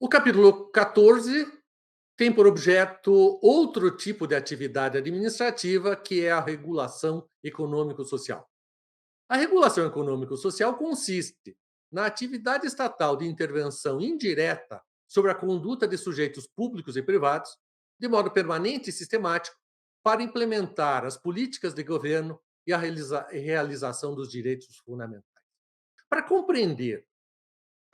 O capítulo 14 tem por objeto outro tipo de atividade administrativa, que é a regulação econômico-social. A regulação econômico-social consiste na atividade estatal de intervenção indireta sobre a conduta de sujeitos públicos e privados, de modo permanente e sistemático, para implementar as políticas de governo e a realização dos direitos fundamentais. Para compreender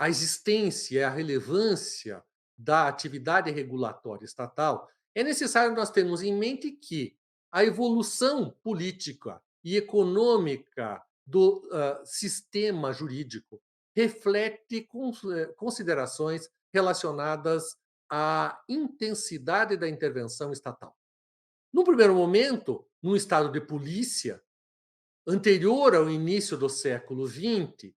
a existência e a relevância da atividade regulatória estatal, é necessário nós termos em mente que a evolução política e econômica do sistema jurídico reflete considerações relacionadas à intensidade da intervenção estatal. No primeiro momento, num estado de polícia, anterior ao início do século XX,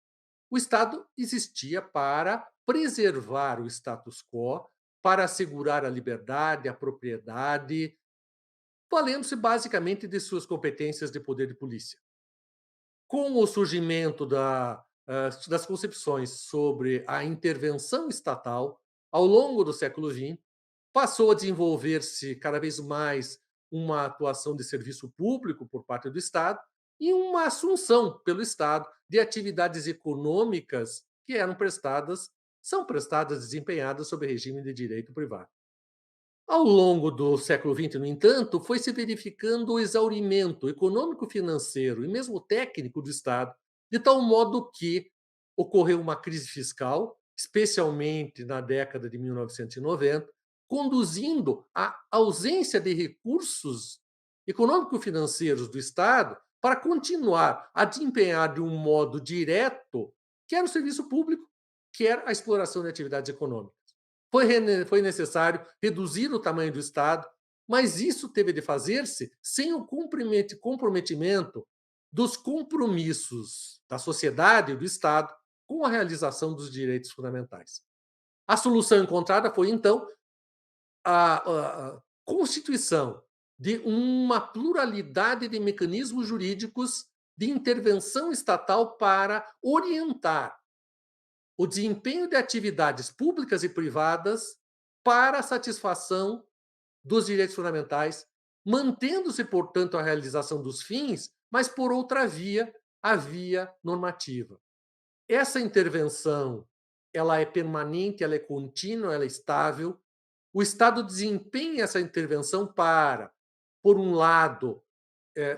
o Estado existia para preservar o status quo, para assegurar a liberdade, a propriedade, valendo-se basicamente de suas competências de poder de polícia. Com o surgimento das concepções sobre a intervenção estatal, ao longo do século XX, passou a desenvolver-se cada vez mais uma atuação de serviço público por parte do Estado e uma assunção pelo Estado de atividades econômicas que são prestadas, desempenhadas sob regime de direito privado. Ao longo do século XX, no entanto, foi se verificando o exaurimento econômico-financeiro e mesmo técnico do Estado, de tal modo que ocorreu uma crise fiscal, especialmente na década de 1990, conduzindo à ausência de recursos econômico-financeiros do Estado para continuar a desempenhar de um modo direto, quer o serviço público, quer a exploração de atividades econômicas. Foi necessário reduzir o tamanho do Estado, mas isso teve de fazer-se sem o comprometimento dos compromissos da sociedade e do Estado com a realização dos direitos fundamentais. A solução encontrada foi, então, a constituição de uma pluralidade de mecanismos jurídicos de intervenção estatal para orientar o desempenho de atividades públicas e privadas para a satisfação dos direitos fundamentais, mantendo-se, portanto, a realização dos fins, mas por outra via, a via normativa. Essa intervenção, ela é permanente, ela é contínua, ela é estável. O Estado desempenha essa intervenção para, por um lado,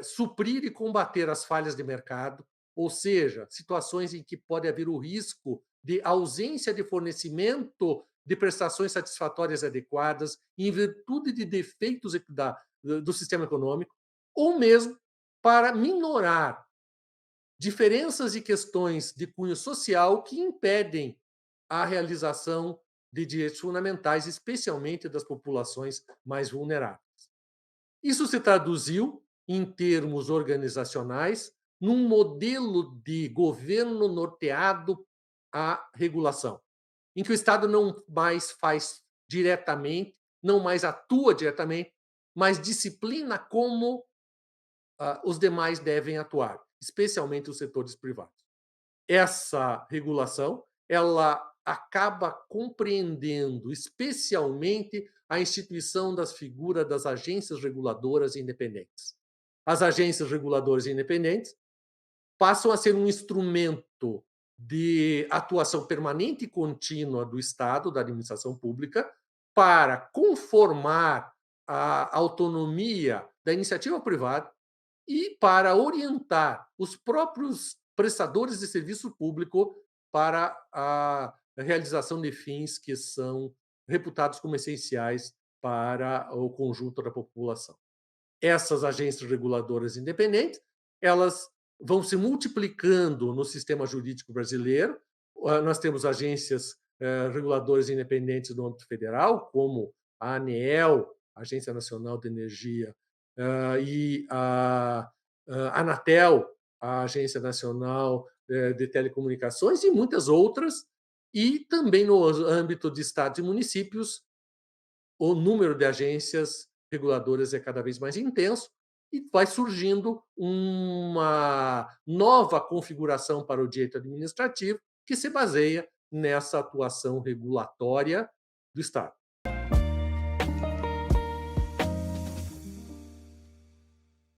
suprir e combater as falhas de mercado, ou seja, situações em que pode haver o risco de ausência de fornecimento de prestações satisfatórias adequadas, em virtude de defeitos do sistema econômico, ou mesmo para minorar diferenças e questões de cunho social que impedem a realização de direitos fundamentais, especialmente das populações mais vulneráveis. Isso se traduziu, em termos organizacionais, num modelo de governo norteado à regulação, em que o Estado não mais faz diretamente, não mais atua diretamente, mas disciplina como os demais devem atuar, especialmente os setores privados. Essa regulação, ela acaba compreendendo especialmente a instituição das figuras das agências reguladoras independentes. As agências reguladoras independentes passam a ser um instrumento de atuação permanente e contínua do Estado, da administração pública, para conformar a autonomia da iniciativa privada e para orientar os próprios prestadores de serviço público para a realização de fins que são reputados como essenciais para o conjunto da população. Essas agências reguladoras independentes, elas vão se multiplicando no sistema jurídico brasileiro. Nós temos agências reguladoras independentes no âmbito federal, como a ANEEL, Agência Nacional de Energia, e a Anatel, a Agência Nacional de Telecomunicações, e muitas outras, e também no âmbito de estados e municípios, o número de agências reguladoras é cada vez mais intenso e vai surgindo uma nova configuração para o direito administrativo que se baseia nessa atuação regulatória do Estado.